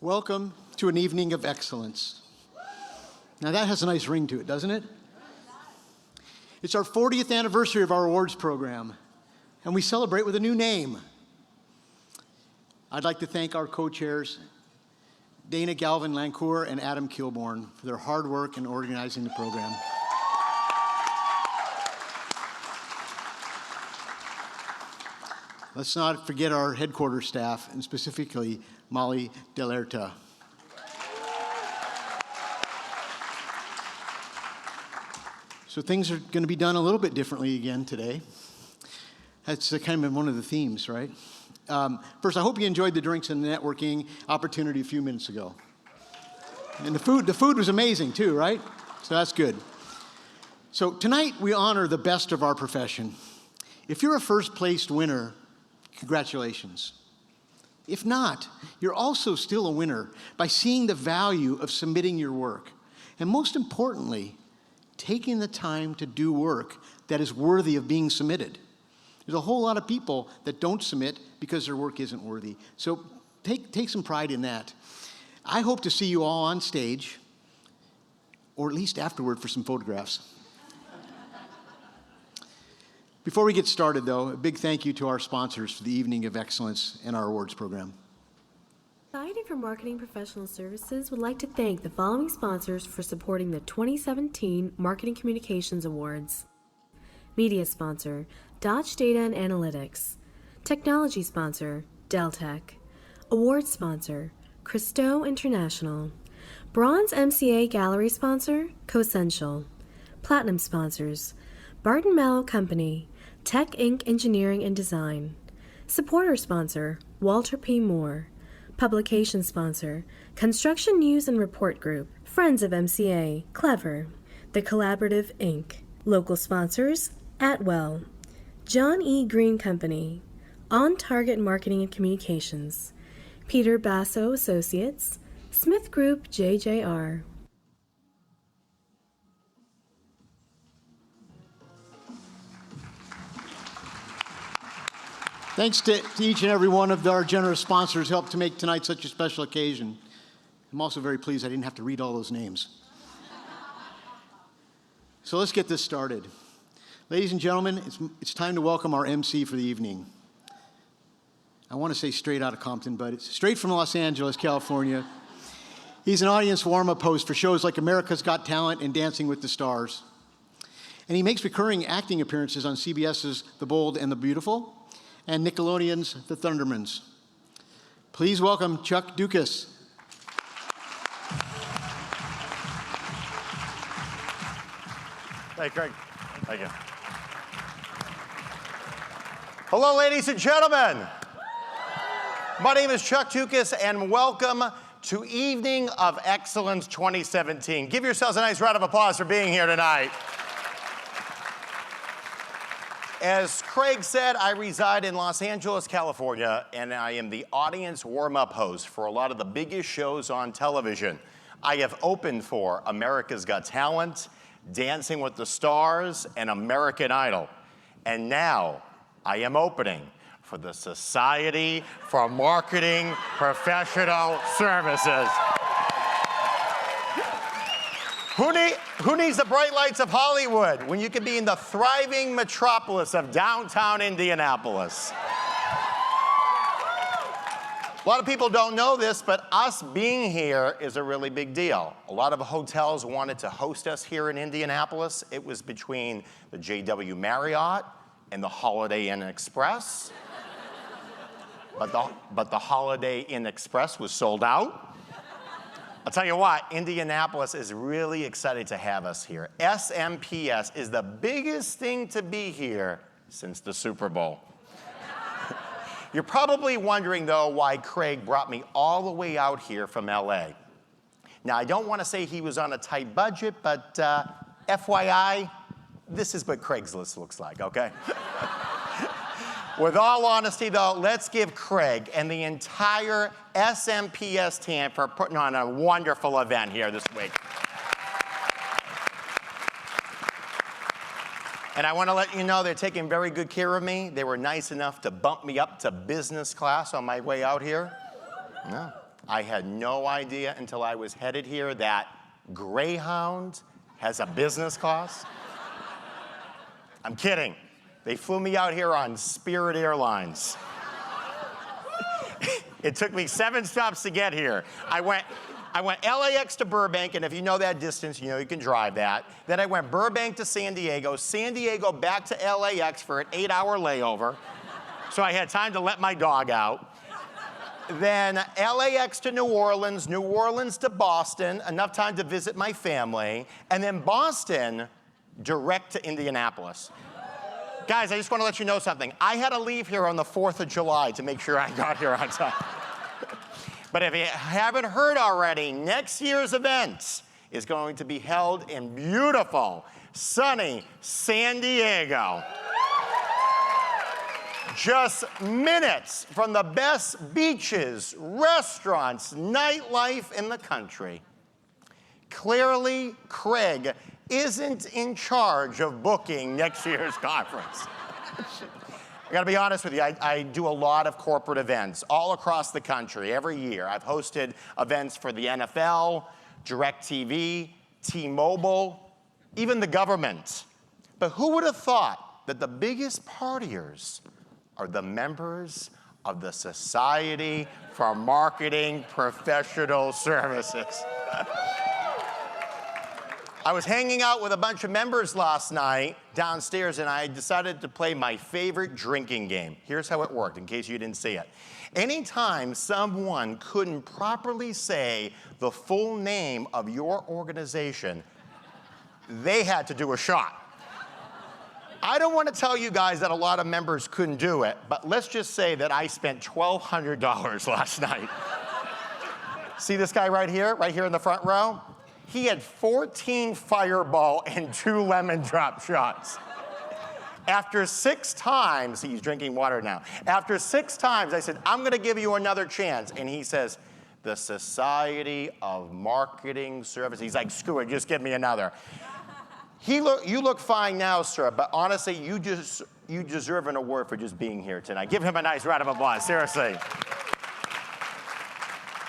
Welcome to an evening of excellence. Now that has a nice ring to it, doesn't it? It's our 40th anniversary of our awards program, and we celebrate with a new name. I'd like to thank our co-chairs, Dana Galvin-Lancourt and Adam Kilborn, for their hard work in organizing the program. Let's not forget our headquarters staff, and specifically Molly Delerta. So things are going to be done a little bit differently again today. That's kind of one of the themes, right? First, I hope you enjoyed the drinks and the networking opportunity a few minutes ago. And the food was amazing too, right? So that's good. So tonight we honor the best of our profession. If you're a first-placed winner, congratulations. If not, you're also still a winner by seeing the value of submitting your work. And most importantly, taking the time to do work that is worthy of being submitted. There's a whole lot of people that don't submit because their work isn't worthy. So take some pride in that. I hope to see you all on stage, or at least afterward for some photographs. Before we get started, though, a big thank you to our sponsors for the Evening of Excellence and our awards program. Society for Marketing Professional Services would like to thank the following sponsors for supporting the 2017 Marketing Communications Awards. Media sponsor, Dodge Data and Analytics. Technology sponsor, Deltec. Award sponsor, Christo International. Bronze MCA Gallery sponsor, Cosential. Platinum sponsors, Barton Mallow Company, Tech Inc. Engineering and Design. Supporter sponsor, Walter P. Moore. Publication sponsor, Construction News and Report Group, Friends of MCA, Clever, The Collaborative Inc. Local sponsors, Atwell, John E. Green Company, On Target Marketing and Communications, Peter Basso Associates, Smith Group JJR. Thanks to each and every one of our generous sponsors who helped to make tonight such a special occasion. I'm also very pleased I didn't have to read all those names. So let's get this started. Ladies and gentlemen, it's time to welcome our MC for the evening. I want to say straight out of Compton, but it's straight from Los Angeles, California. He's an audience warm-up host for shows like America's Got Talent and Dancing with the Stars. And he makes recurring acting appearances on CBS's The Bold and the Beautiful, and Nickelodeon's The Thundermans. Please welcome Chuck Dukas. Hey, Craig. Thank you. Hello, ladies and gentlemen. My name is Chuck Dukas, and welcome to Evening of Excellence 2017. Give yourselves a nice round of applause for being here tonight. As Craig said, I reside in Los Angeles, California, and I am the audience warm-up host for a lot of the biggest shows on television. I have opened for America's Got Talent, Dancing with the Stars, and American Idol. And now I am opening for the Society for Marketing Professional Services. Who needs the bright lights of Hollywood when you can be in the thriving metropolis of downtown Indianapolis? A lot of people don't know this, but us being here is a really big deal. A lot of hotels wanted to host us here in Indianapolis. It was between the JW Marriott and the Holiday Inn Express. But the Holiday Inn Express was sold out. I'll tell you what, Indianapolis is really excited to have us here. SMPS is the biggest thing to be here since the Super Bowl. You're probably wondering, though, why Craig brought me all the way out here from LA. Now, I don't want to say he was on a tight budget, but FYI, this is what Craigslist looks like, okay? With all honesty, though, let's give Craig and the entire SMPS team for putting on a wonderful event here this week. And I want to let you know they're taking very good care of me. They were nice enough to bump me up to business class on my way out here. Yeah. I had no idea until I was headed here that Greyhound has a business class. I'm kidding. They flew me out here on Spirit Airlines. It took me 7 stops to get here. I went LAX to Burbank, and if you know that distance, you know you can drive that. Then I went Burbank to San Diego back to LAX for an 8-hour layover. So I had time to let my dog out. Then LAX to New Orleans to Boston, enough time to visit my family, and then Boston, direct to Indianapolis. Guys, I just want to let you know something. I had to leave here on the 4th of July to make sure I got here on time. But if you haven't heard already, next year's event is going to be held in beautiful, sunny San Diego. Just minutes from the best beaches, restaurants, nightlife in the country. Clearly, Craig isn't in charge of booking next year's conference. I gotta be honest with you, I do a lot of corporate events all across the country every year. I've hosted events for the NFL, DirecTV, T-Mobile, even the government. But who would have thought that the biggest partiers are the members of the Society for Marketing Professional Services? I was hanging out with a bunch of members last night downstairs, and I decided to play my favorite drinking game. Here's how it worked, in case you didn't see it. Anytime someone couldn't properly say the full name of your organization, they had to do a shot. I don't want to tell you guys that a lot of members couldn't do it, but let's just say that I spent $1,200 last night. See this guy right here in the front row? He had 14 Fireball and 2 lemon drop shots. After 6 times, he's drinking water now. After 6 times, I said, I'm gonna give you another chance. And he says, the Society of Marketing Services. He's like, screw it, just give me another. You look fine now, sir, but honestly, you deserve an award for just being here tonight. Give him a nice round of applause, seriously.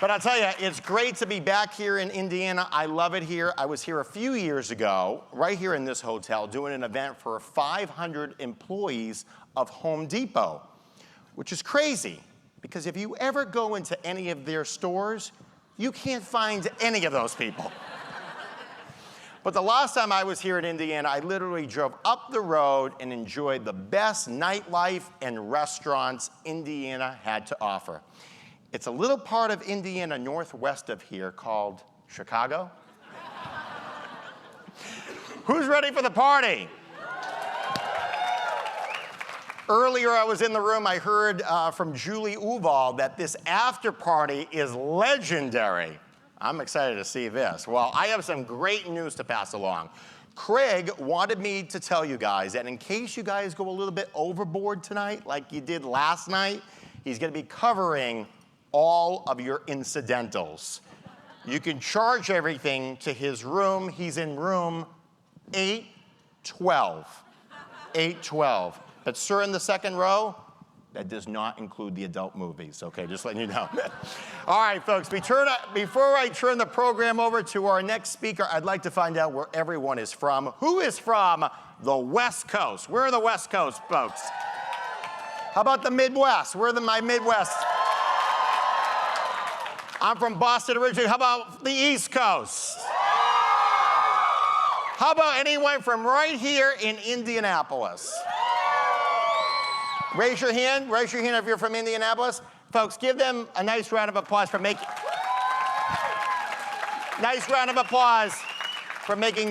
But I'll tell you, it's great to be back here in Indiana. I love it here. I was here a few years ago, right here in this hotel, doing an event for 500 employees of Home Depot, which is crazy, because if you ever go into any of their stores, you can't find any of those people. But the last time I was here in Indiana, I literally drove up the road and enjoyed the best nightlife and restaurants Indiana had to offer. It's a little part of Indiana northwest of here called Chicago. Who's ready for the party? Earlier I was in the room, I heard from Julie Uval that this after party is legendary. I'm excited to see this. Well, I have some great news to pass along. Craig wanted me to tell you guys that in case you guys go a little bit overboard tonight, like you did last night, he's gonna be covering all of your incidentals. You can charge everything to his room. He's in room 812. 812. But sir, in the second row, that does not include the adult movies, okay? Just letting you know. All right, folks, before I turn the program over to our next speaker, I'd like to find out where everyone is from. Who is from the West Coast? Where are the West Coast folks? How about the Midwest? Where are my Midwest? I'm from Boston originally. How about the East Coast? How about anyone from right here in Indianapolis? Raise your hand if you're from Indianapolis. Folks, give them a nice round of applause for making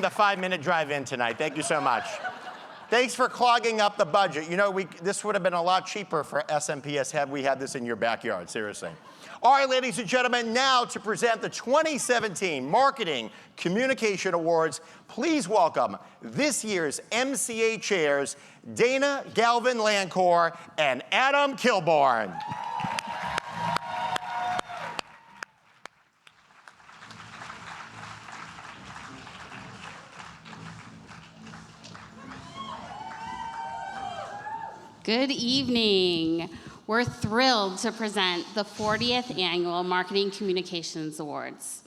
the 5-minute drive in tonight. Thank you so much. Thanks for clogging up the budget. You know, this would have been a lot cheaper for SMPS had we had this in your backyard, seriously. All right, ladies and gentlemen, now to present the 2017 Marketing Communication Awards, please welcome this year's MCA chairs, Dana Galvin-Lancor and Adam Kilborn. Good evening. We're thrilled to present the 40th Annual Marketing Communications Awards.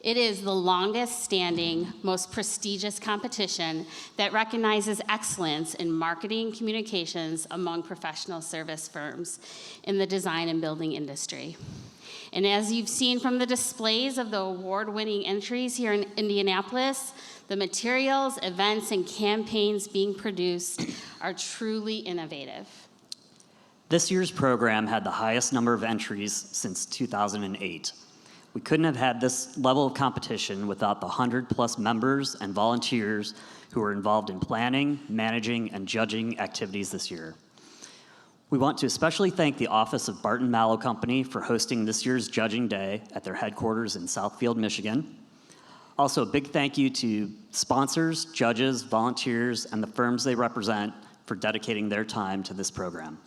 It is the longest-standing, most prestigious competition that recognizes excellence in marketing communications among professional service firms in the design and building industry. And as you've seen from the displays of the award-winning entries here in Indianapolis, the materials, events, and campaigns being produced are truly innovative. This year's program had the highest number of entries since 2008. We couldn't have had this level of competition without the 100+ members and volunteers who were involved in planning, managing, and judging activities this year. We want to especially thank the Office of Barton Mallow Company for hosting this year's Judging Day at their headquarters in Southfield, Michigan. Also, a big thank you to sponsors, judges, volunteers, and the firms they represent for dedicating their time to this program.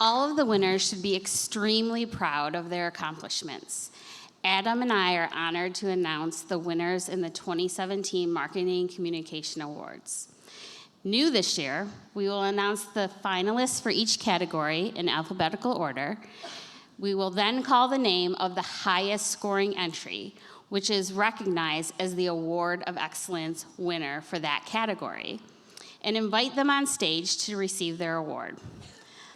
All of the winners should be extremely proud of their accomplishments. Adam and I are honored to announce the winners in the 2017 Marketing Communication Awards. New this year, we will announce the finalists for each category in alphabetical order. We will then call the name of the highest scoring entry, which is recognized as the Award of Excellence winner for that category, and invite them on stage to receive their award.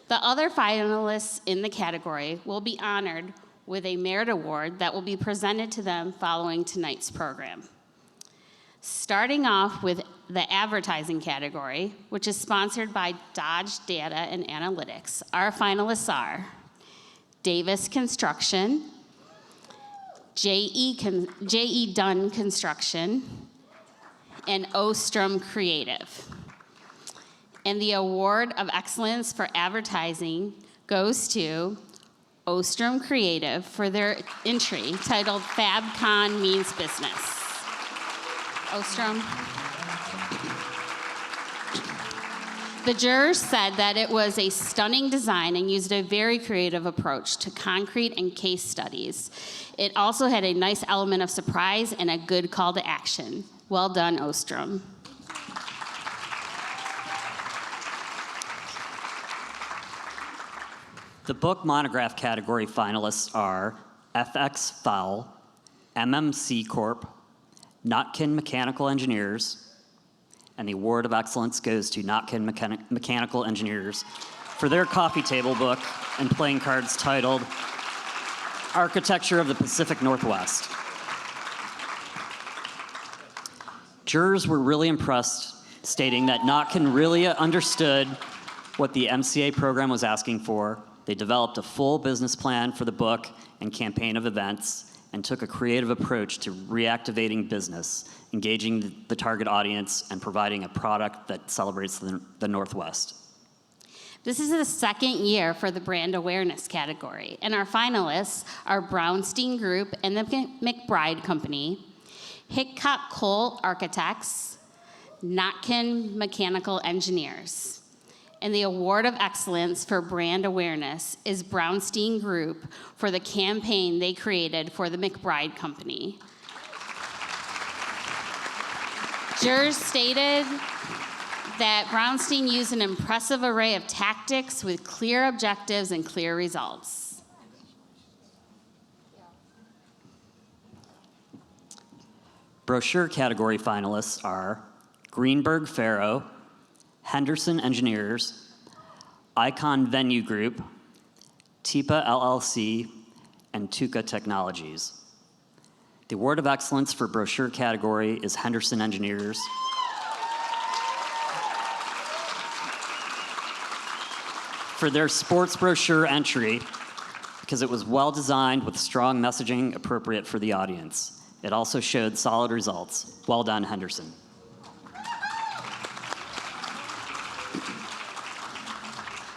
The other finalists in the category will be honored with a merit award that will be presented to them following tonight's program. Starting off with the advertising category, which is sponsored by Dodge Data and Analytics, our finalists are Davis Construction, J.E. Dunn Construction, and Ostrom Creative. And the Award of Excellence for Advertising goes to Ostrom Creative for their entry titled FabCon Means Business. Ostrom. The jurors said that it was a stunning design and used a very creative approach to concrete and case studies. It also had a nice element of surprise and a good call to action. Well done, Ostrom. The book monograph category finalists are FX Fowl, MMC Corp., Notkin Mechanical Engineers, and the Award of Excellence goes to Notkin Mechanical Engineers for their coffee table book and playing cards titled Architecture of the Pacific Northwest. Jurors were really impressed, stating that Notkin really understood what the MCA program was asking for. They developed a full business plan for the book and campaign of events and took a creative approach to reactivating business, engaging the target audience, and providing a product that celebrates the Northwest. This is the second year for the brand awareness category, and our finalists are Brownstein Group and the McBride Company, Hickok Cole Architects, Notkin Mechanical Engineers. And the Award of Excellence for Brand Awareness is Brownstein Group for the campaign they created for the McBride Company. Jurors stated that Brownstein used an impressive array of tactics with clear objectives and clear results. Brochure category finalists are Greenberg Farrow, Henderson Engineers, Icon Venue Group, TIPA LLC, and Tuca Technologies. The Award of Excellence for Brochure category is Henderson Engineers. For their sports brochure entry, because it was well designed with strong messaging appropriate for the audience. It also showed solid results. Well done, Henderson.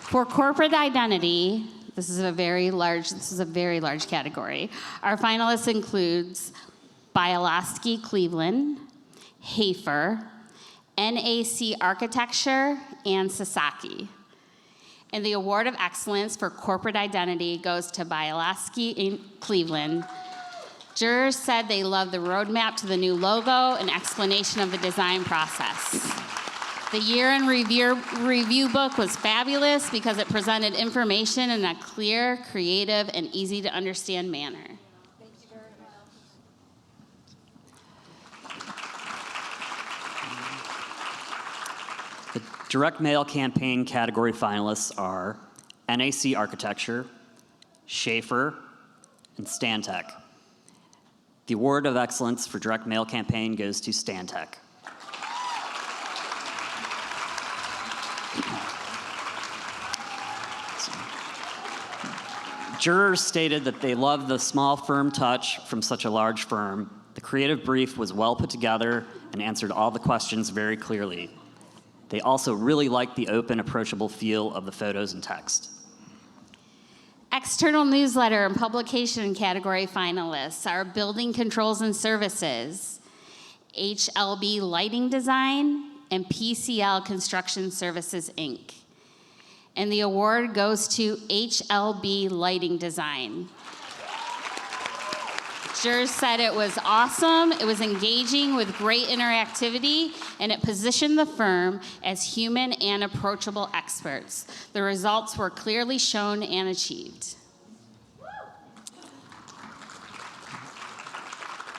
For corporate identity, this is a very large category. Our finalists includes Bialowski Cleveland, Hafer, NAC Architecture, and Sasaki. And the Award of Excellence for Corporate Identity goes to Bialowski in Cleveland. Jurors said they loved the roadmap to the new logo and explanation of the design process. The year in review book was fabulous because it presented information in a clear, creative, and easy to understand manner. The direct mail campaign category finalists are NAC Architecture, Schaefer, and Stantec. The award of excellence for direct mail campaign goes to Stantec. Jurors stated that they loved the small firm touch from such a large firm. The creative brief was well put together and answered all the questions very clearly. They also really liked the open, approachable feel of the photos and text. External newsletter and publication category finalists are Building Controls and Services, HLB Lighting Design, and PCL Construction Services, Inc. And the award goes to HLB Lighting Design. Jurors said it was awesome, it was engaging with great interactivity, and it positioned the firm as human and approachable experts. The results were clearly shown and achieved.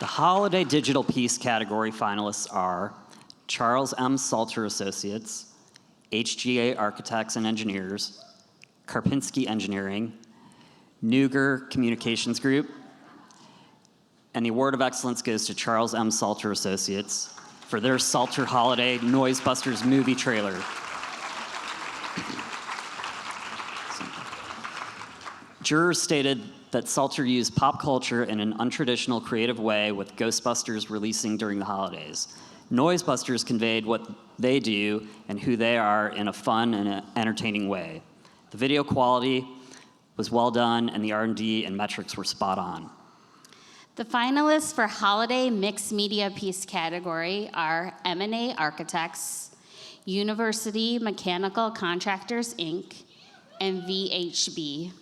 The Holiday Digital Piece category finalists are Charles M. Salter Associates, HGA Architects and Engineers, Karpinski Engineering, Nuger Communications Group, and the award of excellence goes to Charles M. Salter Associates for their Salter Holiday Noisebusters movie trailer. Jurors stated that Salter used pop culture in an untraditional, creative way, with Ghostbusters releasing during the holidays. Noisebusters conveyed what they do and who they are in a fun and entertaining way. The video quality was well done, and the R&D and metrics were spot on. The finalists for Holiday Mixed Media Piece category are M&A Architects, University Mechanical Contractors, Inc., and VHB.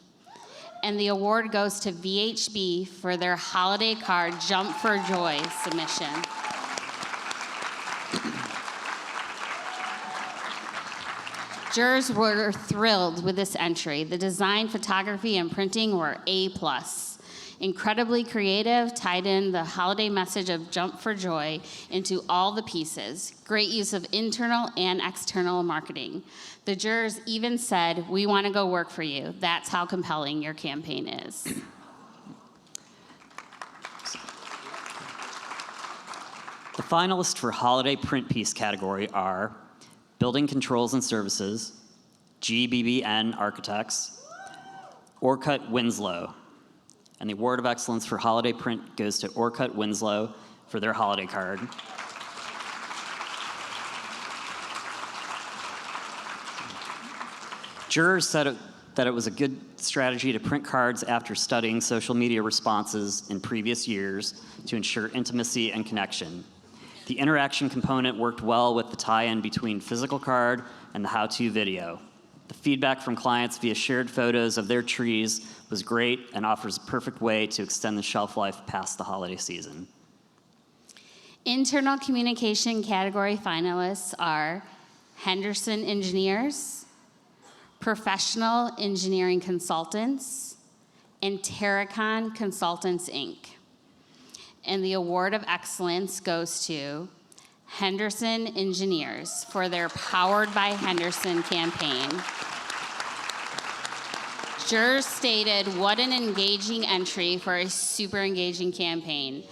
And the award goes to VHB for their holiday card Jump for Joy submission. Jurors were thrilled with this entry. The design, photography, and printing were A+. Incredibly creative, tied in the holiday message of Jump for Joy into all the pieces. Great use of internal and external marketing. The jurors even said, "We want to go work for you." That's how compelling your campaign is. The finalists for Holiday Print Piece category are Building Controls and Services, GBBN Architects, Orcutt Winslow. And the award of excellence for Holiday Print goes to Orcutt Winslow for their holiday card. Jurors said that it was a good strategy to print cards after studying social media responses in previous years to ensure intimacy and connection. The interaction component worked well with the tie-in between physical card and the how-to video. The feedback from clients via shared photos of their trees was great and offers a perfect way to extend the shelf life past the holiday season. Internal communication category finalists are Henderson Engineers, Professional Engineering Consultants, and Terracon Consultants, Inc. And the award of excellence goes to Henderson Engineers for their Powered by Henderson campaign. Jurors stated, "What an engaging entry for a super engaging campaign."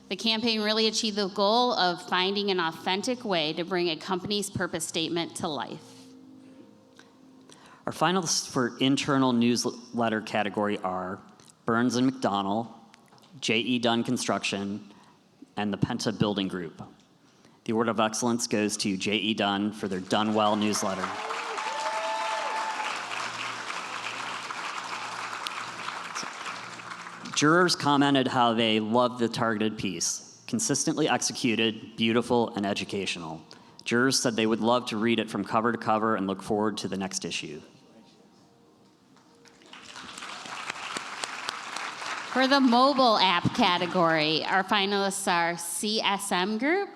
The campaign really achieved the goal of finding an authentic way to bring a company's purpose statement to life. Our finalists for internal newsletter category are Burns and McDonnell, J.E. Dunn Construction, and the Penta Building Group. The award of excellence goes to J.E. Dunn for their Done Well newsletter. Jurors commented how they loved the targeted piece. Consistently executed, beautiful, and educational. Jurors said they would love to read it from cover to cover and look forward to the next issue. For the mobile app category, our finalists are CSM Group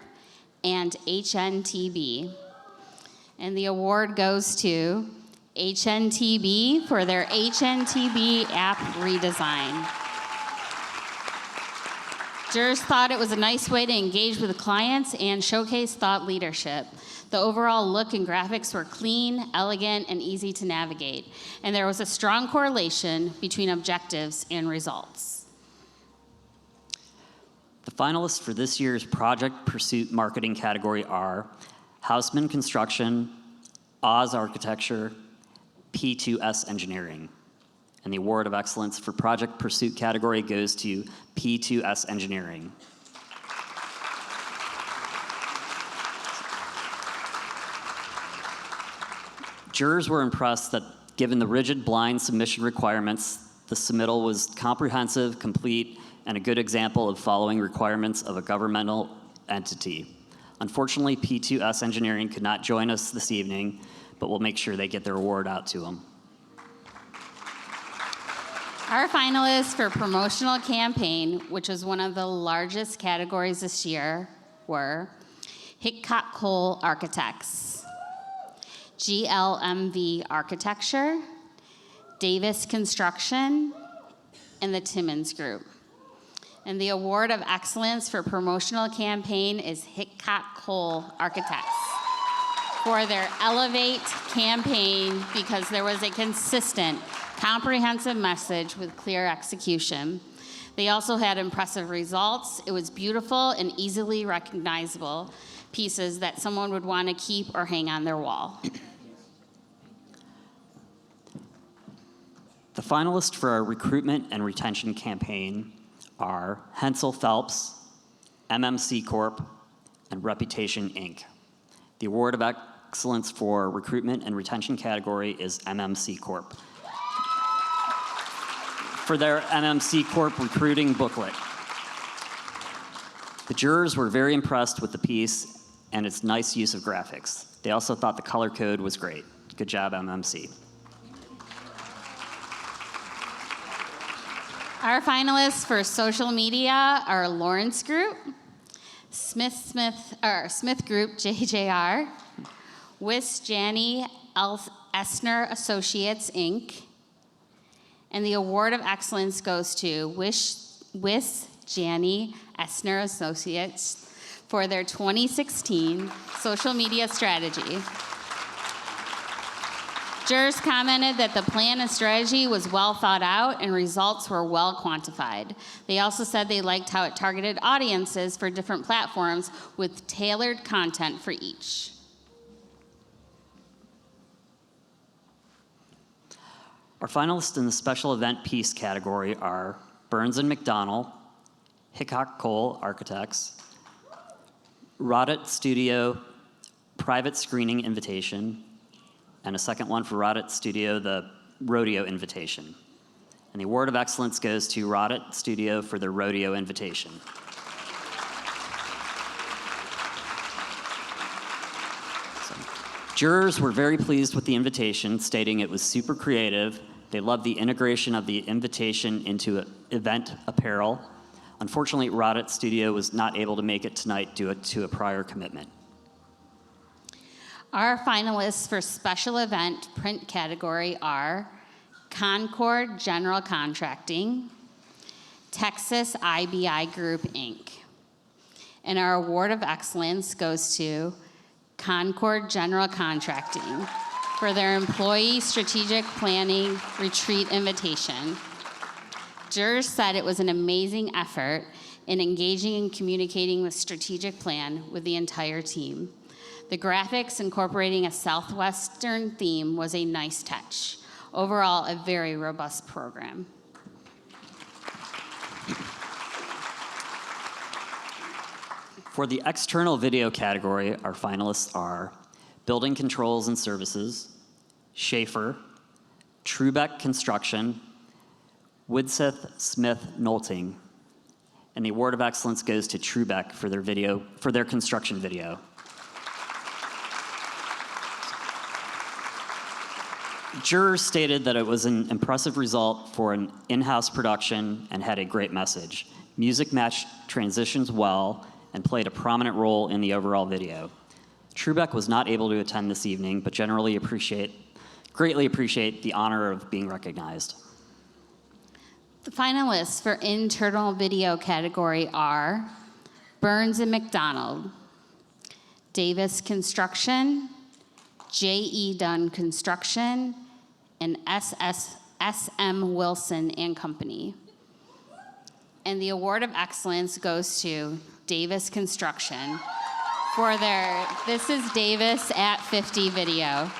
and HNTB. And the award goes to HNTB for their HNTB app redesign. Jurors thought it was a nice way to engage with the clients and showcase thought leadership. The overall look and graphics were clean, elegant, and easy to navigate. And there was a strong correlation between objectives and results. The finalists for this year's Project Pursuit Marketing category are Houseman Construction, Oz Architecture, P2S Engineering. And the Award of Excellence for Project Pursuit category goes to P2S Engineering. Jurors were impressed that given the rigid blind submission requirements, the submittal was comprehensive, complete, and a good example of following requirements of a governmental entity. Unfortunately, P2S Engineering could not join us this evening, but we'll make sure they get their award out to them. Our finalists for promotional campaign, which was one of the largest categories this year, were Hickok Cole Architects, GLMV Architecture, Davis Construction, and the Timmons Group. And the Award of Excellence for promotional campaign is Hickok Cole Architects for their Elevate campaign because there was a consistent, comprehensive message with clear execution. They also had impressive results. It was beautiful and easily recognizable pieces that someone would want to keep or hang on their wall. The finalists for our recruitment and retention campaign are Hensel Phelps, MMC Corp., and Reputation Inc. The Award of Excellence for recruitment and retention category is MMC Corp. For their MMC Corp. recruiting booklet. The jurors were very impressed with the piece and its nice use of graphics. They also thought the color code was great. Good job, MMC. Our finalists for social media are Lawrence Group, Smith Group, JJR, Wiss Janney Essner Associates, Inc., and the Award of Excellence goes to Wiss Janney Essner Associates for their 2016 social media strategy. Jurors commented that the plan and strategy was well thought out and results were well quantified. They also said they liked how it targeted audiences for different platforms with tailored content for each. Our finalists in the special event piece category are Burns and McDonnell, Hickok Cole Architects, Rodditt Studio Private Screening Invitation, and a second one for Rodditt Studio, the Rodeo Invitation. And the Award of Excellence goes to Rodditt Studio for their Rodeo Invitation. Jurors were very pleased with the invitation, stating it was super creative. They loved the integration of the invitation into event apparel. Unfortunately, Rodditt Studio was not able to make it tonight due to a prior commitment. Our finalists for special event print category are Concord General Contracting, Texas IBI Group, Inc. And our Award of Excellence goes to Concord General Contracting for their Employee Strategic Planning Retreat Invitation. Jurors said it was an amazing effort in engaging and communicating the strategic plan with the entire team. The graphics incorporating a Southwestern theme was a nice touch. Overall, a very robust program. For the external video category, our finalists are Building Controls and Services, Schaefer, Trubeck Construction, Widseth Smith Knolting, and the Award of Excellence goes to Trubeck for their construction video. Jurors stated that it was an impressive result for an in-house production and had a great message. Music matched transitions well and played a prominent role in the overall video. Trubeck was not able to attend this evening, but greatly appreciate the honor of being recognized. The finalists for internal video category are Burns and McDonald, Davis Construction, J.E. Dunn Construction, and S.M. Wilson and Company. And the award of excellence goes to Davis Construction for their This Is Davis at 50 video.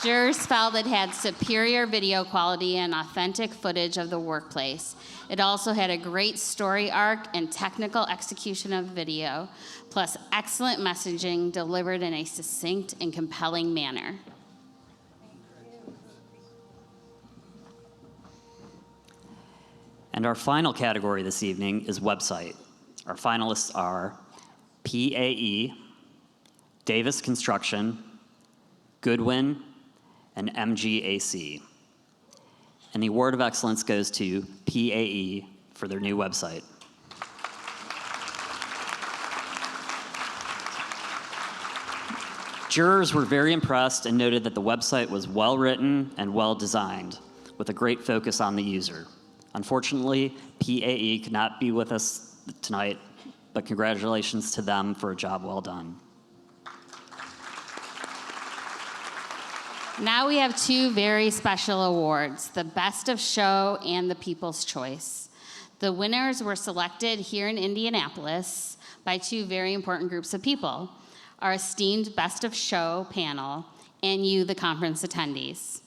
Jurors felt it had superior video quality and authentic footage of the workplace. It also had a great story arc and technical execution of video, plus excellent messaging delivered in a succinct and compelling manner. And our final category this evening is website. Our finalists are PAE, Davis Construction, Goodwin, and MGAC. And the award of excellence goes to PAE for their new website. Jurors were very impressed and noted that the website was well written and well designed, with a great focus on the user. Unfortunately, PAE could not be with us tonight, but congratulations to them for a job well done. Now we have two very special awards, the Best of Show and the People's Choice. The winners were selected here in Indianapolis by two very important groups of people, our esteemed Best of Show panel and you, the conference attendees.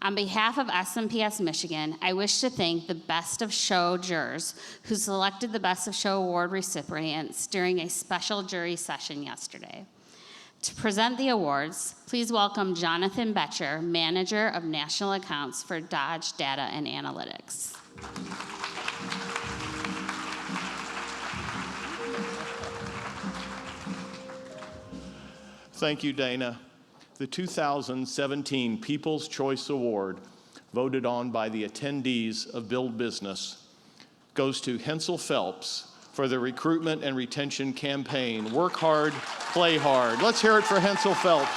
On behalf of SMPS Michigan, I wish to thank the Best of Show jurors who selected the Best of Show award recipients during a special jury session yesterday. To present the awards, please welcome Jonathan Betcher, Manager of National Accounts for Dodge Data and Analytics. Thank you, Dana. The 2017 People's Choice Award, voted on by the attendees of Build Business, goes to Hensel Phelps for the recruitment and retention campaign, Work Hard, Play Hard. Let's hear it for Hensel Phelps.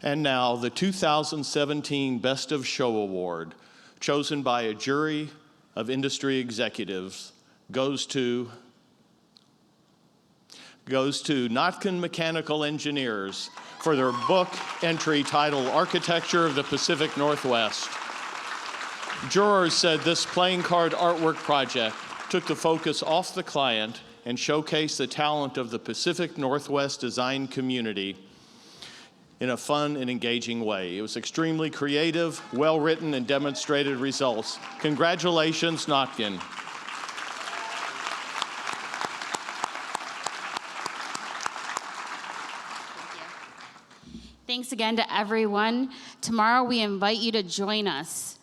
And now, the 2017 Best of Show Award, chosen by a jury of industry executives, goes to Notkin Mechanical Engineers for their book entry titled Architecture of the Pacific Northwest. Jurors said this playing card artwork project took the focus off the client and showcased the talent of the Pacific Northwest design community in a fun and engaging way. It was extremely creative, well-written, and demonstrated results. Congratulations, Notkin. Thanks again to everyone. Tomorrow we invite you to join us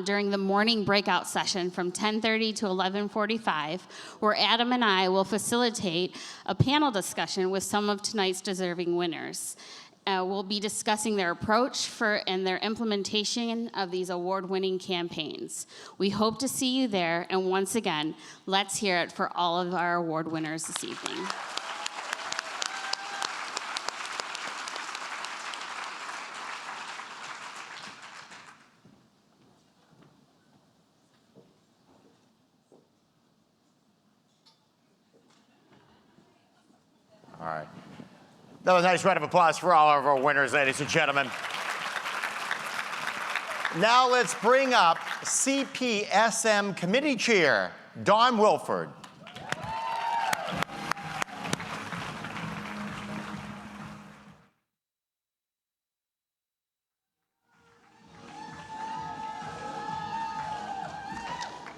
during the morning breakout session from 10:30 to 11:45, where Adam and I will facilitate a panel discussion with some of tonight's deserving winners. We'll be discussing their approach and their implementation of these award-winning campaigns. We hope to see you there, and once again, let's hear it for all of our award winners this evening. All right. That was a nice round of applause for all of our winners, ladies and gentlemen. Now let's bring up CPSM Committee Chair, Dawn Wilford.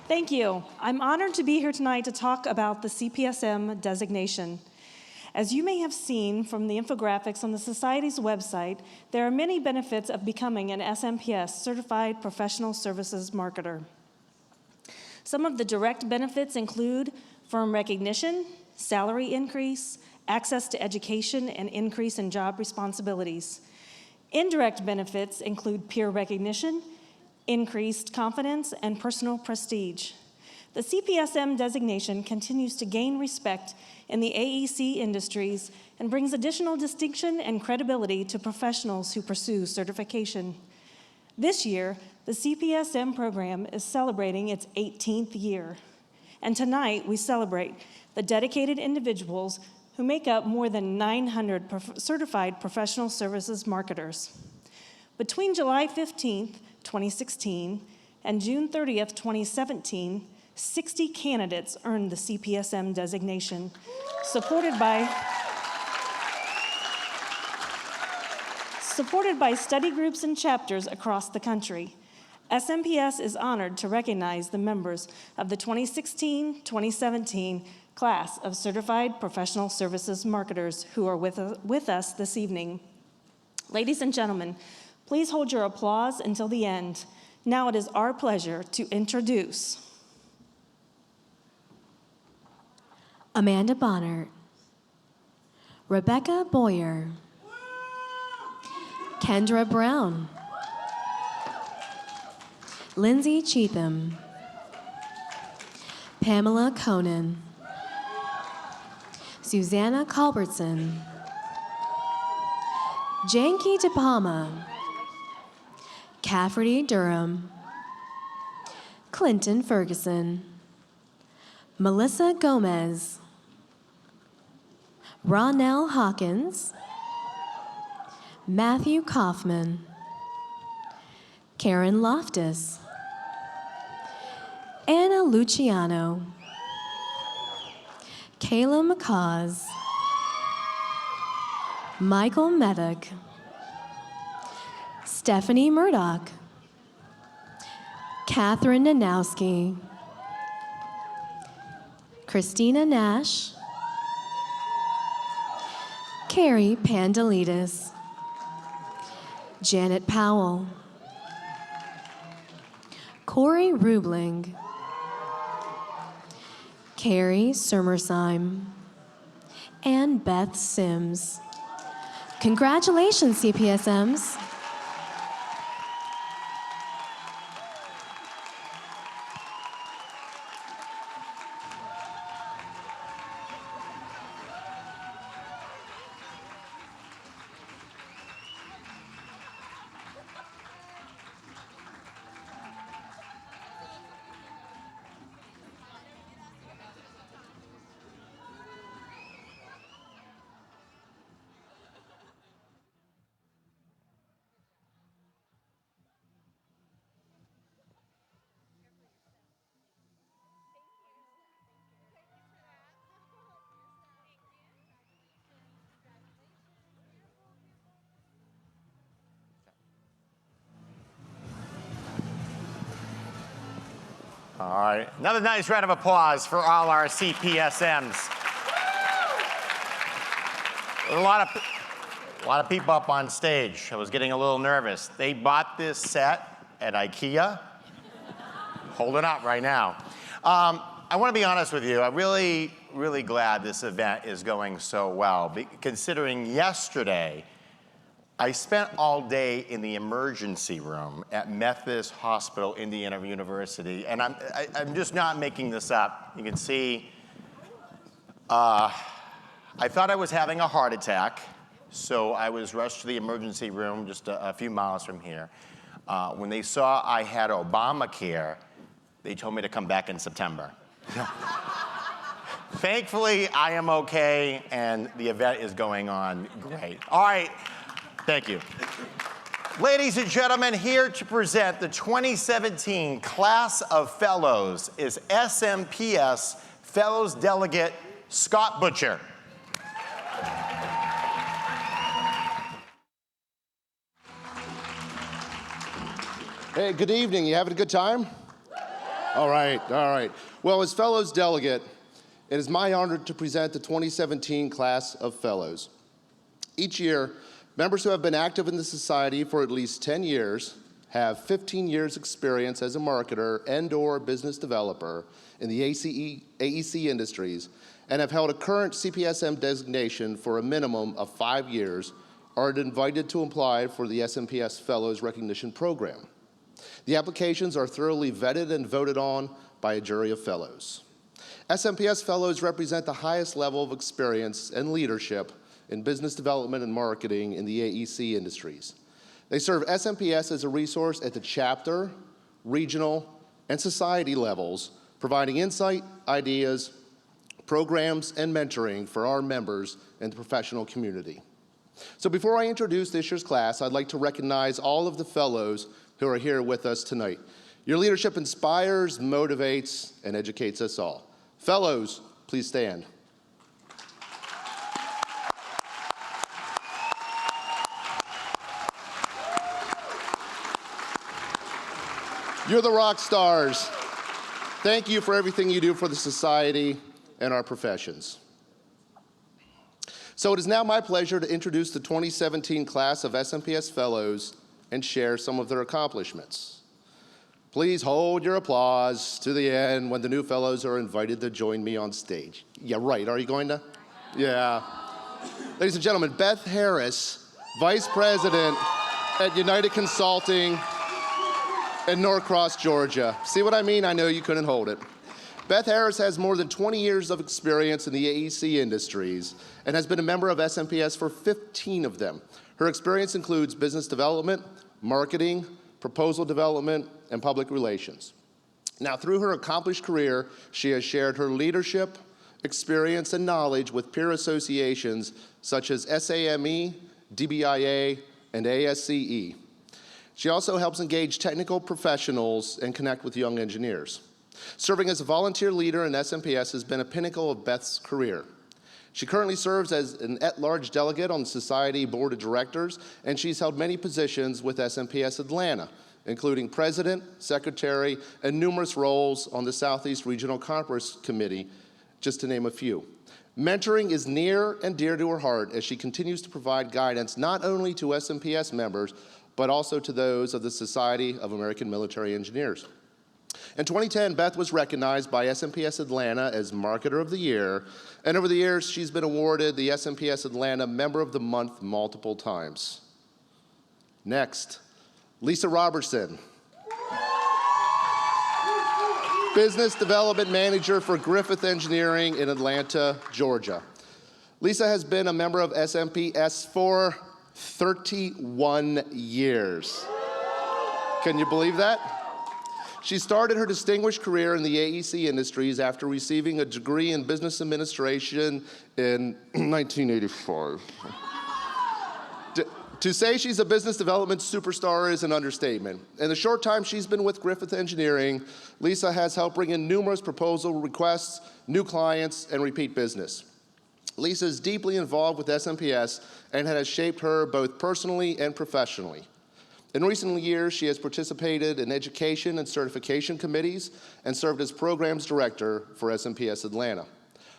Thank you. I'm honored to be here tonight to talk about the CPSM designation. As you may have seen from the infographics on the Society's website, there are many benefits of becoming an SMPS, Certified Professional Services Marketer. Some of the direct benefits include firm recognition, salary increase, access to education, and increase in job responsibilities. Indirect benefits include peer recognition, increased confidence, and personal prestige. The CPSM designation continues to gain respect in the AEC industries and brings additional distinction and credibility to professionals who pursue certification. This year, the CPSM program is celebrating its 18th year. And tonight, we celebrate the dedicated individuals who make up more than 900 certified professional services marketers. Between July 15th, 2016, and June 30th, 2017, 60 candidates earned the CPSM designation, supported by study groups and chapters across the country. SMPS is honored to recognize the members of the 2016-2017 class of Certified Professional Services Marketers who are with us this evening. Ladies and gentlemen, please hold your applause until the end. Now it is our pleasure to introduce Amanda Bonner, Rebecca Boyer, Kendra Brown, Lindsay Cheatham, Pamela Conan, Susanna Culbertson, Janky DePalma, Cafferty Durham, Clinton Ferguson, Melissa Gomez, Ronell Hawkins, Matthew Kaufman, Karen Loftus, Anna Luciano, Kayla McCaws, Michael Meddock, Stephanie Murdoch, Catherine Nanowski, Christina Nash, Carrie Pandelides, Janet Powell, Corey Rubling, Carrie Sermersheim, and Beth Sims. Congratulations, CPSMs. All right, another nice round of applause for all our CPSMs. A lot of people up on stage. I was getting a little nervous. They bought this set at IKEA. Holding up right now. I want to be honest with you. I'm really glad this event is going so well, considering yesterday, I spent all day in the emergency room at Methodist Hospital, Indiana University, and I'm just not making this up. You can see, I thought I was having a heart attack, so I was rushed to the emergency room just a few miles from here. When they saw I had Obamacare, they told me to come back in September. Thankfully, I am okay, and the event is going on great. All right. Thank you. Ladies and gentlemen, here to present the 2017 Class of Fellows is SMPS Fellows Delegate Scott Butcher. Hey, good evening. You having a good time? All right. Well, as Fellows Delegate, it is my honor to present the 2017 Class of Fellows. Each year, members who have been active in the society for at least 10 years, have 15 years experience as a marketer and/or business developer in the AEC industries, and have held a current CPSM designation for a minimum of 5 years are invited to apply for the SMPS Fellows Recognition Program. The applications are thoroughly vetted and voted on by a jury of fellows. SMPS Fellows represent the highest level of experience and leadership in business development and marketing in the AEC industries. They serve SMPS as a resource at the chapter, regional, and society levels, providing insight, ideas, programs, and mentoring for our members and the professional community. So before I introduce this year's class, I'd like to recognize all of the fellows who are here with us tonight. Your leadership inspires, motivates, and educates us all. Fellows, please stand. You're the rock stars. Thank you for everything you do for the society and our professions. So it is now my pleasure to introduce the 2017 class of SMPS Fellows and share some of their accomplishments. Please hold your applause to the end when the new fellows are invited to join me on stage. Yeah, right, are you going to? Yeah. Ladies and gentlemen, Beth Harris, Vice President at United Consulting in Norcross, Georgia. See what I mean? I know you couldn't hold it. Beth Harris has more than 20 years of experience in the AEC industries and has been a member of SMPS for 15 of them. Her experience includes business development, marketing, proposal development, and public relations. Now, through her accomplished career, she has shared her leadership, experience, and knowledge with peer associations such as SAME, DBIA, and ASCE. She also helps engage technical professionals and connect with young engineers. Serving as a volunteer leader in SMPS has been a pinnacle of Beth's career. She currently serves as an at-large delegate on the Society Board of Directors, and she's held many positions with SMPS Atlanta, including president, secretary, and numerous roles on the Southeast Regional Conference Committee, just to name a few. Mentoring is near and dear to her heart as she continues to provide guidance not only to SMPS members, but also to those of the Society of American Military Engineers. In 2010, Beth was recognized by SMPS Atlanta as Marketer of the Year, and over the years, she's been awarded the SMPS Atlanta Member of the Month multiple times. Next, Lisa Robertson, Business Development Manager for Griffith Engineering in Atlanta, Georgia. Lisa has been a member of SMPS for 31 years. Can you believe that? She started her distinguished career in the AEC industries after receiving a degree in business administration in 1985. To say she's a business development superstar is an understatement. In the short time she's been with Griffith Engineering, Lisa has helped bring in numerous proposal requests, new clients, and repeat business. Lisa is deeply involved with SMPS and has shaped her both personally and professionally. In recent years, she has participated in education and certification committees and served as programs director for SMPS Atlanta.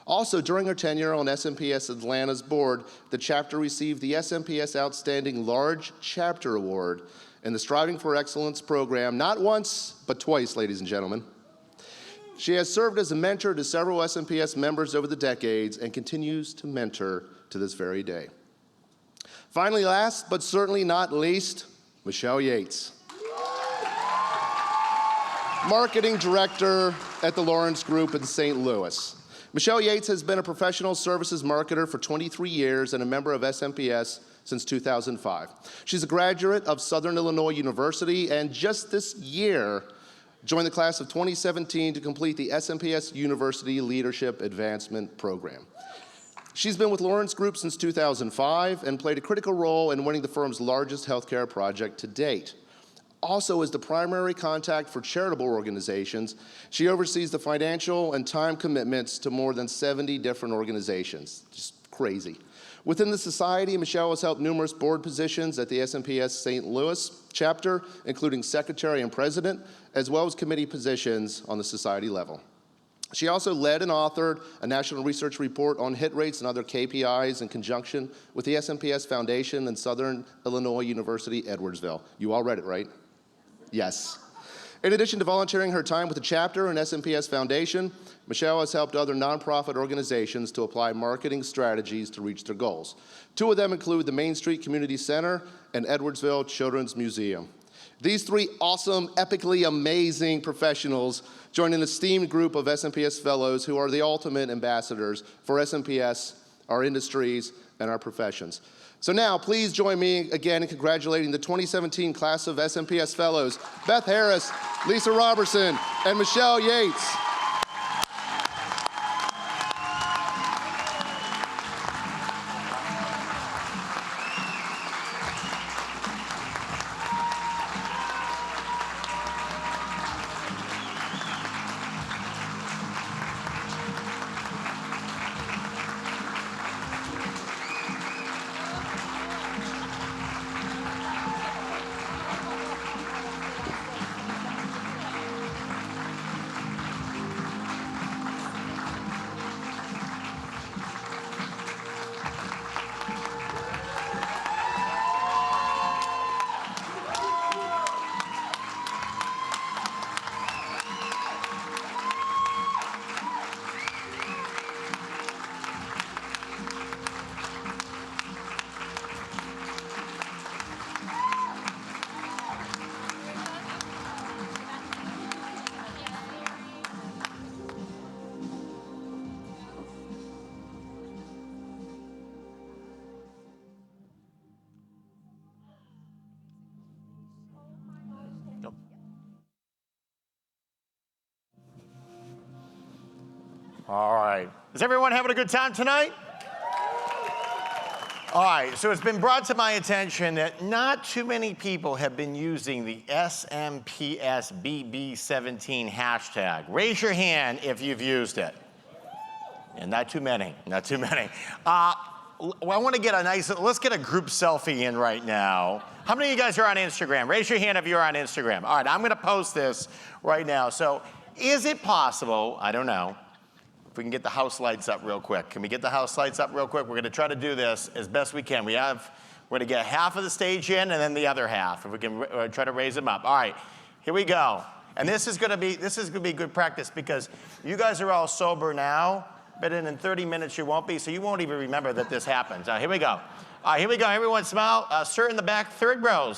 Also, during her tenure on SMPS Atlanta's board, the chapter received the SMPS Outstanding Large Chapter Award in the Striving for Excellence program, not once, but twice, ladies and gentlemen. She has served as a mentor to several SMPS members over the decades and continues to mentor to this very day. Finally, last but certainly not least, Michelle Yates, Marketing Director at the Lawrence Group in St. Louis. Michelle Yates has been a professional services marketer for 23 years and a member of SMPS since 2005. She's a graduate of Southern Illinois University and just this year joined the class of 2017 to complete the SMPS University Leadership Advancement Program. She's been with Lawrence Group since 2005 and played a critical role in winning the firm's largest healthcare project to date. Also, as the primary contact for charitable organizations, she oversees the financial and time commitments to more than 70 different organizations. Just crazy. Within the society, Michelle has held numerous board positions at the SMPS St. Louis chapter, including secretary and president, as well as committee positions on the society level. She also led and authored a national research report on hit rates and other KPIs in conjunction with the SMPS Foundation and Southern Illinois University, Edwardsville. You all read it, right? Yes. In addition to volunteering her time with the chapter and SMPS Foundation, Michelle has helped other nonprofit organizations to apply marketing strategies to reach their goals. Two of them include the Main Street Community Center and Edwardsville Children's Museum. These three awesome, epically amazing professionals join an esteemed group of SMPS fellows who are the ultimate ambassadors for SMPS, our industries, and our professions. So now, please join me again in congratulating the 2017 class of SMPS fellows, Beth Harris, Lisa Robertson, and Michelle Yates. All right. Is everyone having a good time tonight? All right, so it's been brought to my attention that not too many people have been using the SMPS BB17 hashtag. Raise your hand if you've used it. And not too many, not too many. I want to get let's get a group selfie in right now. How many of you guys are on Instagram? Raise your hand if you're on Instagram. All right, I'm going to post this right now. So is it possible, I don't know, if we can get the house lights up real quick. Can we get the house lights up real quick? We're going to try to do this as best we can. We're going to get half of the stage in and then the other half. If we can try to raise them up. All right, here we go. And this is going to be good practice because you guys are all sober now, but in 30 minutes you won't be, so you won't even remember that this happens. Here we go. All right, here we go. Everyone smile. Sir in the back, third row,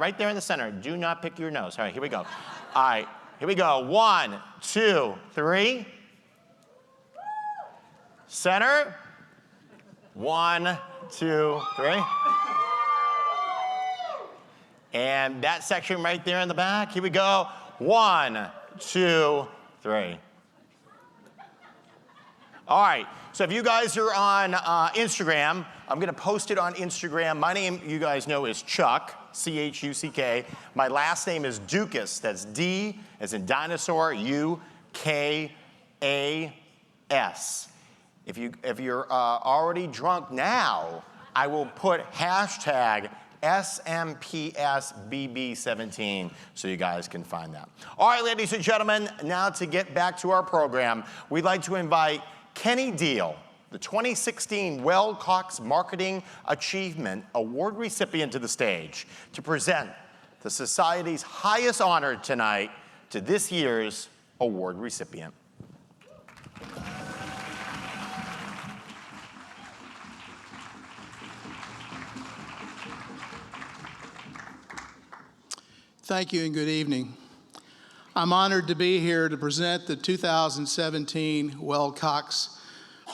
right there in the center. Do not pick your nose. All right, here we go. All right, here we go. 1, 2, 3. Center. 1, 2, 3. And that section right there in the back. Here we go. 1, 2, 3. All right. So if you guys are on Instagram, I'm going to post it on Instagram. My name, you guys know, is Chuck, C-H-U-C-K. My last name is Dukas. That's D as in dinosaur, U-K-A-S. If you're already drunk now, I will put hashtag SMPSBB17 so you guys can find that. All right, ladies and gentlemen, now to get back to our program, we'd like to invite Kenny Deal, the 2016 Weld Cox Marketing Achievement Award recipient, to the stage to present the Society's highest honor tonight to this year's award recipient. Thank you and good evening. I'm honored to be here to present the 2017 Weld Cox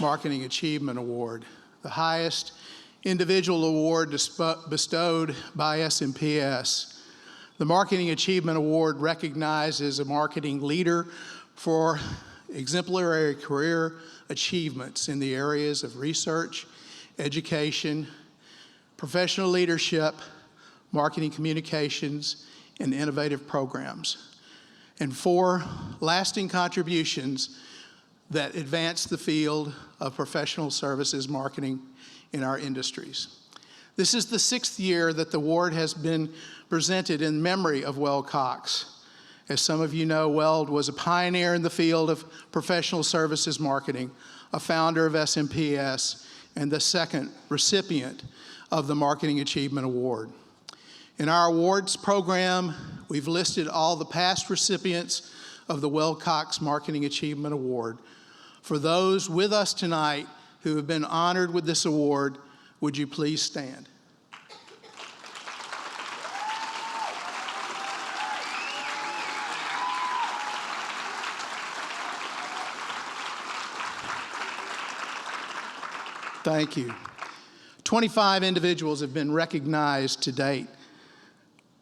Marketing Achievement Award, the highest individual award bestowed by SMPS. The Marketing Achievement Award recognizes a marketing leader for exemplary career achievements in the areas of research, education, professional leadership, marketing communications, and innovative programs, and for lasting contributions that advance the field of professional services marketing in our industries. This is the 6th year that the award has been presented in memory of Weld Cox. As some of you know, Weld was a pioneer in the field of professional services marketing, a founder of SMPS, and the 2nd recipient of the Marketing Achievement Award. In our awards program, we've listed all the past recipients of the Wilcox Marketing Achievement Award. For those with us tonight who have been honored with this award, would you please stand? Thank you. 25 individuals have been recognized to date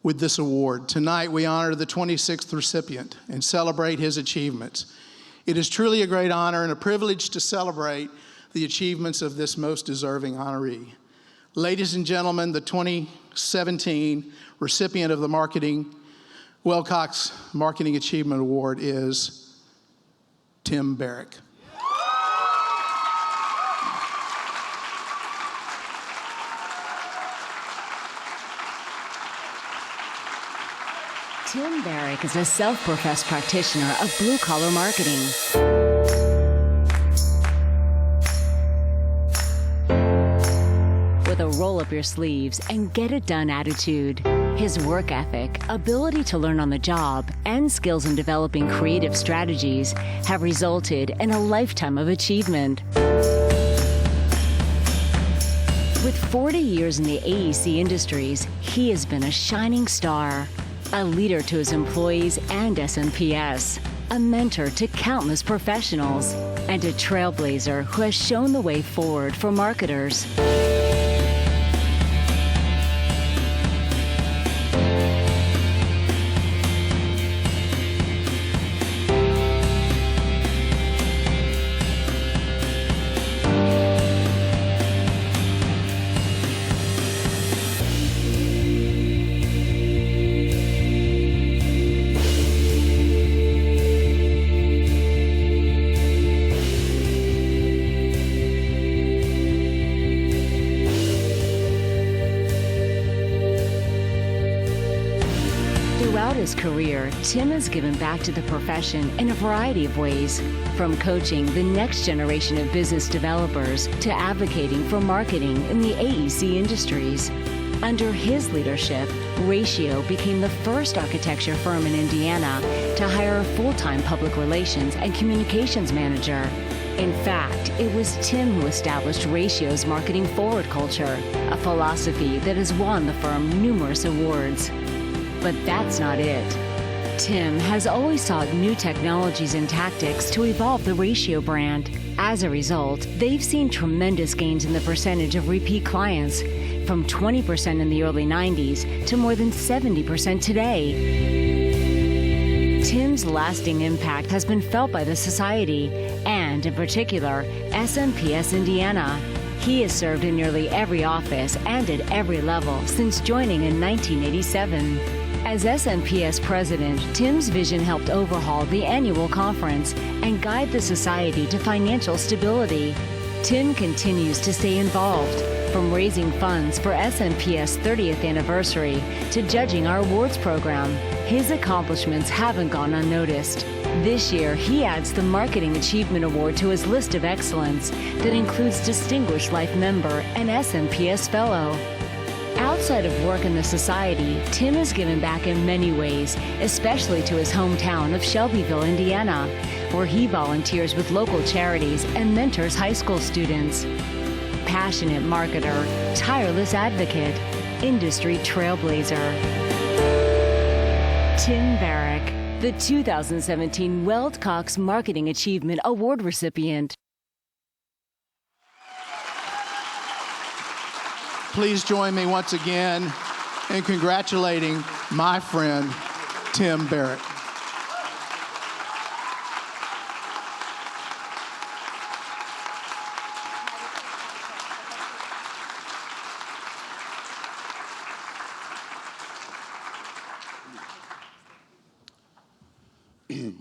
with this award. Tonight, we honor the 26th recipient and celebrate his achievements. It is truly a great honor and a privilege to celebrate the achievements of this most deserving honoree. Ladies and gentlemen, the 2017 recipient of the Wilcox Marketing Achievement Award is Tim Barrick. Tim Barrick is a self-professed practitioner of blue-collar marketing. With a roll-up-your-sleeves and get-it-done attitude, his work ethic, ability to learn on the job, and skills in developing creative strategies have resulted in a lifetime of achievement. With 40 years in the AEC industries, he has been a shining star, a leader to his employees and SMPS, a mentor to countless professionals, and a trailblazer who has shown the way forward for marketers. Throughout his career, Tim has given back to the profession in a variety of ways, from coaching the next generation of business developers to advocating for marketing in the AEC industries. Under his leadership, Ratio became the first architecture firm in Indiana to hire a full-time public relations and communications manager. In fact, it was Tim who established Ratio's marketing forward culture, a philosophy that has won the firm numerous awards. But that's not it. Tim has always sought new technologies and tactics to evolve the Ratio brand. As a result, they've seen tremendous gains in the percentage of repeat clients, from 20% in the early 90s to more than 70% today. Tim's lasting impact has been felt by the society, and in particular, SMPS Indiana. He has served in nearly every office and at every level since joining in 1987. As SMPS president, Tim's vision helped overhaul the annual conference and guide the society to financial stability. Tim continues to stay involved, from raising funds for SMPS 30th anniversary to judging our awards program. His accomplishments haven't gone unnoticed. This year, he adds the Marketing Achievement Award to his list of excellence that includes Distinguished Life Member and SMPS Fellow. Outside of work in the society, Tim has given back in many ways, especially to his hometown of Shelbyville, Indiana, where he volunteers with local charities and mentors high school students. Passionate marketer, tireless advocate, industry trailblazer. Tim Barrick, the 2017 Wilcox Marketing Achievement Award recipient. Please join me once again in congratulating my friend, Tim Barrick.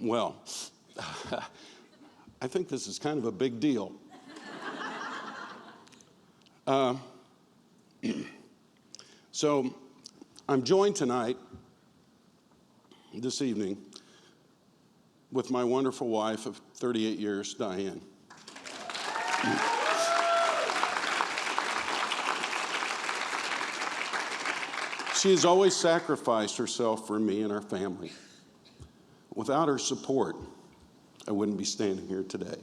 Well, I think this is kind of a big deal. So I'm joined tonight, this evening, with my wonderful wife of 38 years, Diane. She has always sacrificed herself for me and our family. Without her support, I wouldn't be standing here today.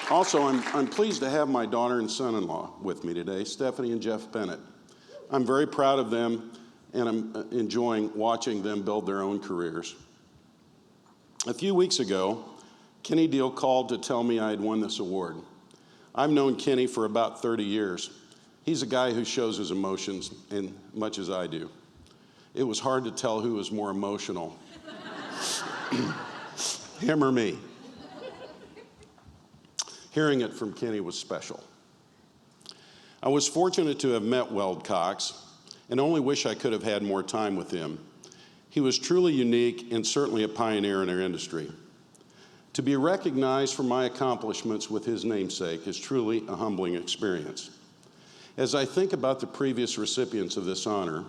Also, I'm pleased to have my daughter and son-in-law with me today, Stephanie and Jeff Bennett. I'm very proud of them, and I'm enjoying watching them build their own careers. A few weeks ago, Kenny Deal called to tell me I had won this award. I've known Kenny for about 30 years. He's a guy who shows his emotions as much as I do. It was hard to tell who was more emotional, him or me. Hearing it from Kenny was special. I was fortunate to have met Weld Cox and only wish I could have had more time with him. He was truly unique and certainly a pioneer in our industry. To be recognized for my accomplishments with his namesake is truly a humbling experience. As I think about the previous recipients of this honor,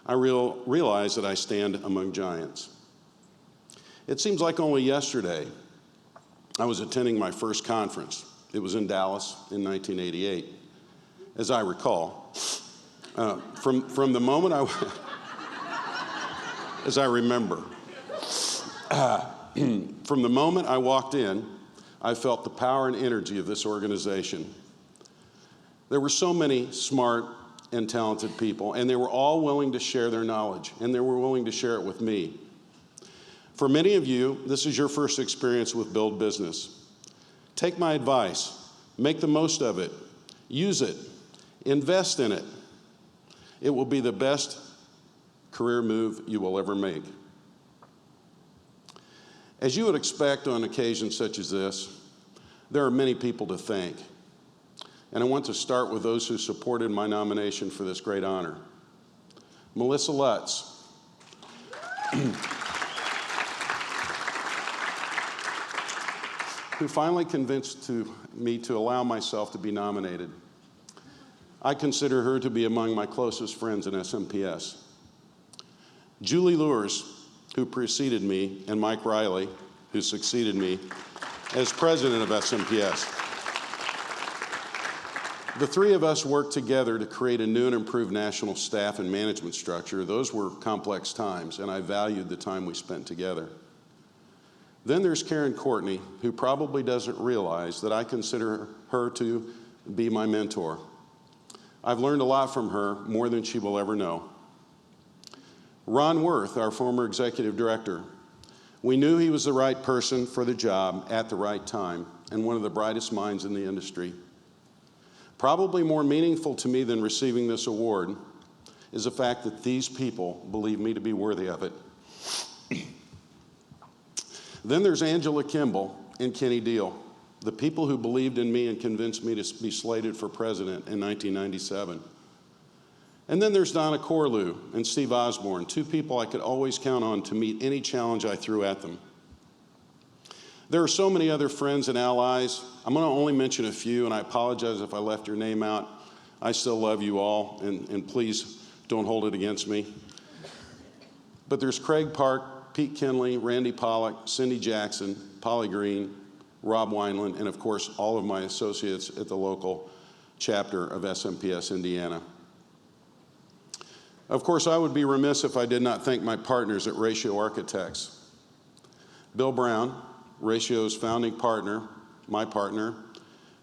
I realize that I stand among giants. It seems like only yesterday I was attending my first conference. It was in Dallas in 1988. As I recall, from the moment as I remember, from the moment I walked in, I felt the power and energy of this organization. There were so many smart and talented people, and they were all willing to share their knowledge, and they were willing to share it with me. For many of you, this is your first experience with Build Business. Take my advice, make the most of it, use it, invest in it. It will be the best career move you will ever make. As you would expect on occasions such as this, there are many people to thank. And I want to start with those who supported my nomination for this great honor. Melissa Lutz. Who finally convinced me to allow myself to be nominated. I consider her to be among my closest friends in SMPS. Julie Lures, who preceded me, and Mike Riley, who succeeded me as president of SMPS. The three of us worked together to create a new and improved national staff and management structure. Those were complex times, and I valued the time we spent together. Then there's Karen Courtney, who probably doesn't realize that I consider her to be my mentor. I've learned a lot from her, more than she will ever know. Ron Worth, our former executive director. We knew he was the right person for the job at the right time, and one of the brightest minds in the industry. Probably more meaningful to me than receiving this award is the fact that these people believe me to be worthy of it. Then there's Angela Kimball and Kenny Deal, the people who believed in me and convinced me to be slated for president in 1997. And then there's Donna Corlew and Steve Osborne, two people I could always count on to meet any challenge I threw at them. There are so many other friends and allies. I'm going to only mention a few, and I apologize if I left your name out. I still love you all, and please don't hold it against me. But there's Craig Park, Pete Kinley, Randy Pollock, Cindy Jackson, Polly Green, Rob Wineland, and of course, all of my associates at the local chapter of SMPS Indiana. Of course, I would be remiss if I did not thank my partners at Ratio Architects. Bill Brown, Ratio's founding partner, my partner,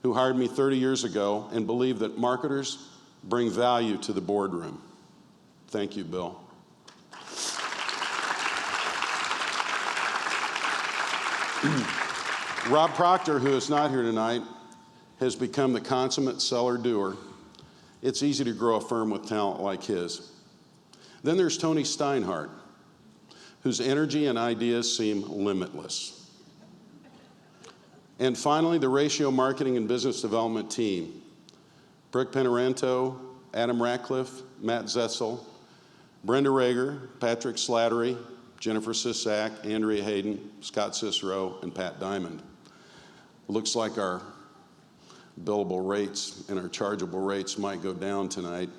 who hired me 30 years ago and believed that marketers bring value to the boardroom. Thank you, Bill. Rob Proctor, who is not here tonight, has become the consummate seller-doer. It's easy to grow a firm with talent like his. Then there's Tony Steinhardt, whose energy and ideas seem limitless. And finally, the Ratio Marketing and Business Development team. Brooke Penarento, Adam Ratcliffe, Matt Zetzel, Brenda Rager, Patrick Slattery, Jennifer Sisak, Andrea Hayden, Scott Cicero, and Pat Diamond. Looks like our billable rates and our chargeable rates might go down tonight.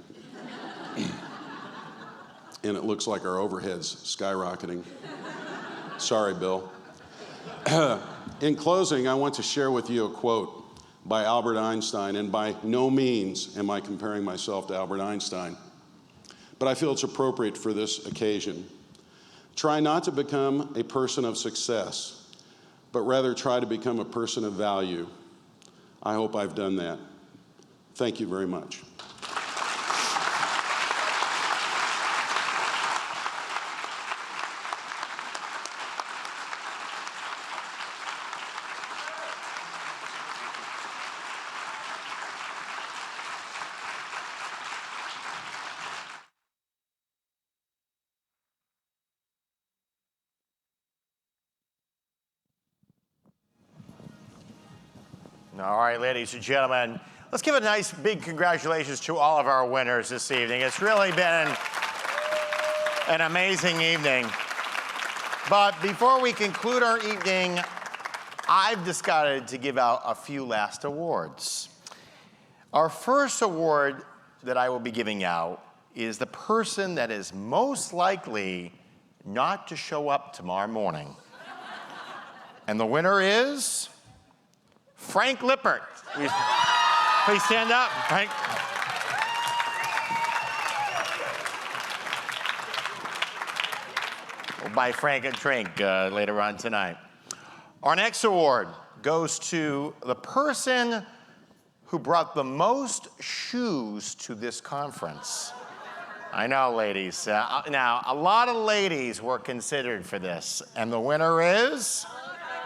And it looks like our overhead's skyrocketing. Sorry, Bill. In closing, I want to share with you a quote by Albert Einstein, and by no means am I comparing myself to Albert Einstein, but I feel it's appropriate for this occasion. Try not to become a person of success, but rather try to become a person of value. I hope I've done that. Thank you very much. All right, ladies and gentlemen, let's give a nice big congratulations to all of our winners this evening. It's really been an amazing evening. But before we conclude our evening, I've decided to give out a few last awards. Our first award that I will be giving out is the person that is most likely not to show up tomorrow morning. And the winner is Frank Lippert. Please stand up, Frank. We'll buy Frank a drink later on tonight. Our next award goes to the person who brought the most shoes to this conference. I know, ladies. Now, a lot of ladies were considered for this, and the winner is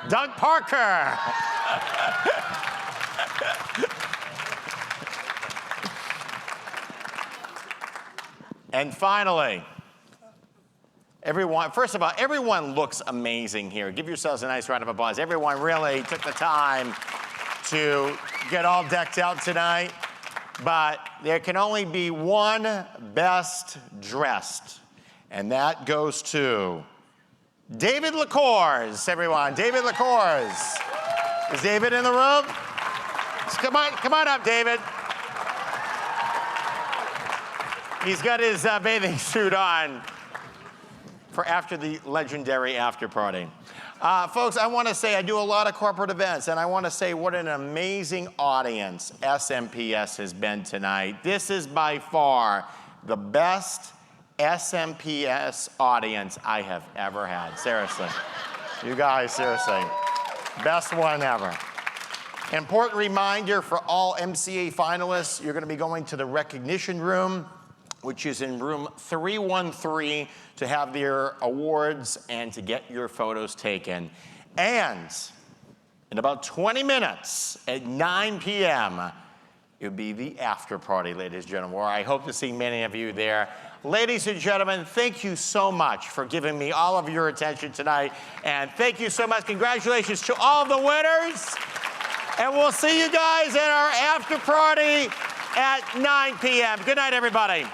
Doug Parker. And finally, first of all, everyone looks amazing here. Give yourselves a nice round of applause. Everyone really took the time to get all decked out tonight. But there can only be one best dressed, and that goes to David LaCours, everyone. David LaCours. Is David in the room? Come on up, David. He's got his bathing suit on for after the legendary after party. Folks, I want to say I do a lot of corporate events, and I want to say what an amazing audience SMPS has been tonight. This is by far the best SMPS audience I have ever had. Seriously. You guys, seriously. Best one ever. Important reminder for all MCA finalists, you're going to be going to the recognition room, which is in room 313, to have their awards and to get your photos taken. And in about 20 minutes at 9 p.m., it'll be the after party, ladies and gentlemen, where I hope to see many of you there. Ladies and gentlemen, thank you so much for giving me all of your attention tonight. And thank you so much. Congratulations to all of the winners. And we'll see you guys at our after party at 9 p.m. Good night, everybody.